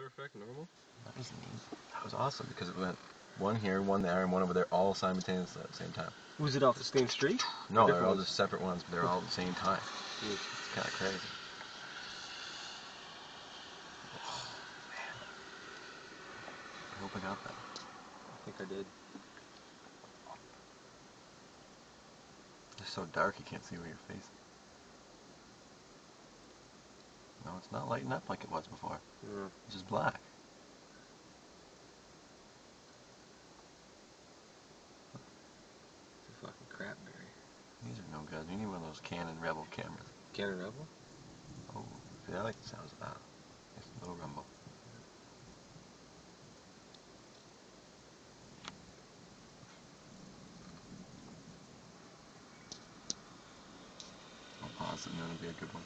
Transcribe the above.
effect normal? That was neat. That was awesome because it went one here, one there, and one over there all simultaneously at the same time. Was it off the same street? No, they're all just separate ones, but they're all at the same time. It's kind of crazy. Oh, man. I hope I got that. I think I did. It's so dark you can't see where you're facing. No, it's not lighting up like it was before. Yeah. It's just black. It's a fucking crapberry. These are no good. You need one of those Canon Rebel cameras. Canon Rebel? Oh, see, I like the sounds of that. It's a little rumble. I'll pause it and then it'll be a good one.